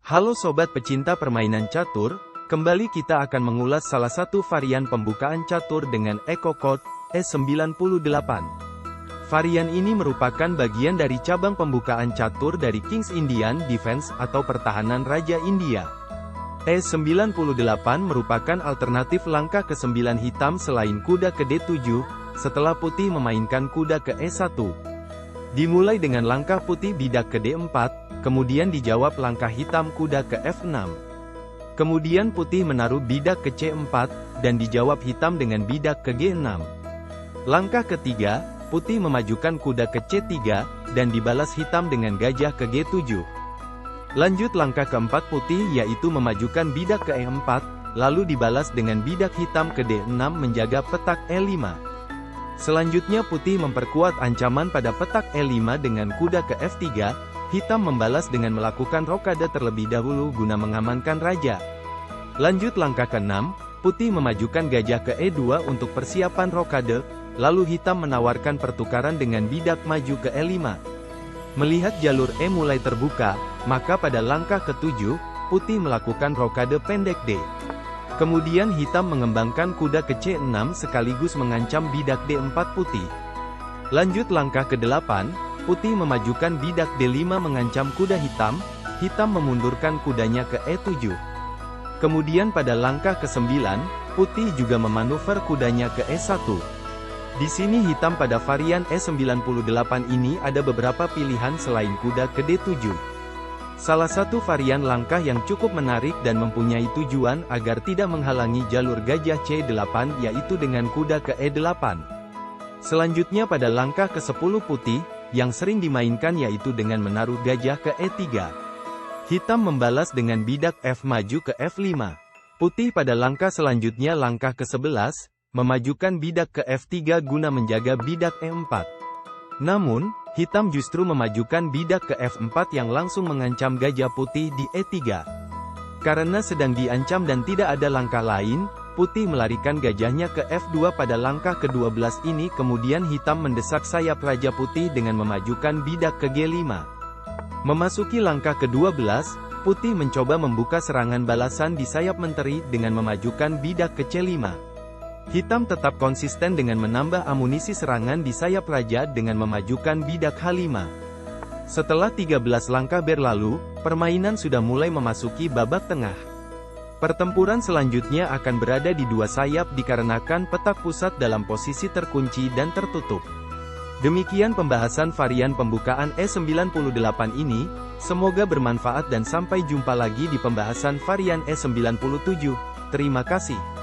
Halo sobat pecinta permainan catur, kembali kita akan mengulas salah satu varian pembukaan catur dengan Eco Code E98. Varian ini merupakan bagian dari cabang pembukaan catur dari King's Indian Defense atau pertahanan Raja India. E98 merupakan alternatif langkah ke-9 hitam selain kuda ke D7, setelah putih memainkan kuda ke E1. Dimulai dengan langkah putih bidak ke D4, kemudian dijawab langkah hitam kuda ke F6. Kemudian putih menaruh bidak ke C4, dan dijawab hitam dengan bidak ke G6. Langkah ketiga, putih memajukan kuda ke C3, dan dibalas hitam dengan gajah ke G7. Lanjut langkah keempat putih yaitu memajukan bidak ke E4, lalu dibalas dengan bidak hitam ke D6 menjaga petak E5. Selanjutnya putih memperkuat ancaman pada petak E5 dengan kuda ke F3, hitam membalas dengan melakukan rokade terlebih dahulu guna mengamankan raja. Lanjut langkah ke-6, putih memajukan gajah ke E2 untuk persiapan rokade, lalu hitam menawarkan pertukaran dengan bidak maju ke E5. Melihat jalur E mulai terbuka, maka pada langkah ke-7, putih melakukan rokade pendek D. Kemudian hitam mengembangkan kuda ke C6 sekaligus mengancam bidak D4 putih. Lanjut langkah ke-8, putih memajukan bidak D5 mengancam kuda hitam, hitam memundurkan kudanya ke E7. Kemudian pada langkah ke-9, putih juga memanuver kudanya ke E1. Di sini hitam pada varian E98 ini ada beberapa pilihan selain kuda ke D7. Salah satu varian langkah yang cukup menarik dan mempunyai tujuan agar tidak menghalangi jalur gajah C8 yaitu dengan kuda ke E8. Selanjutnya pada langkah ke-10 putih, yang sering dimainkan yaitu dengan menaruh gajah ke E3. Hitam membalas dengan bidak F maju ke F5. Putih pada langkah selanjutnya langkah ke-11, memajukan bidak ke F3 guna menjaga bidak E4. Namun, hitam justru memajukan bidak ke F4 yang langsung mengancam gajah putih di E3. Karena sedang diancam dan tidak ada langkah lain, putih melarikan gajahnya ke F2 pada langkah ke-12 ini kemudian hitam mendesak sayap raja putih dengan memajukan bidak ke G5. Memasuki langkah ke-12, putih mencoba membuka serangan balasan di sayap menteri dengan memajukan bidak ke C5. Hitam tetap konsisten dengan menambah amunisi serangan di sayap raja dengan memajukan bidak H5. Setelah 13 langkah berlalu, permainan sudah mulai memasuki babak tengah. Pertempuran selanjutnya akan berada di dua sayap dikarenakan petak pusat dalam posisi terkunci dan tertutup. Demikian pembahasan varian pembukaan E98 ini, semoga bermanfaat dan sampai jumpa lagi di pembahasan varian E97. Terima kasih.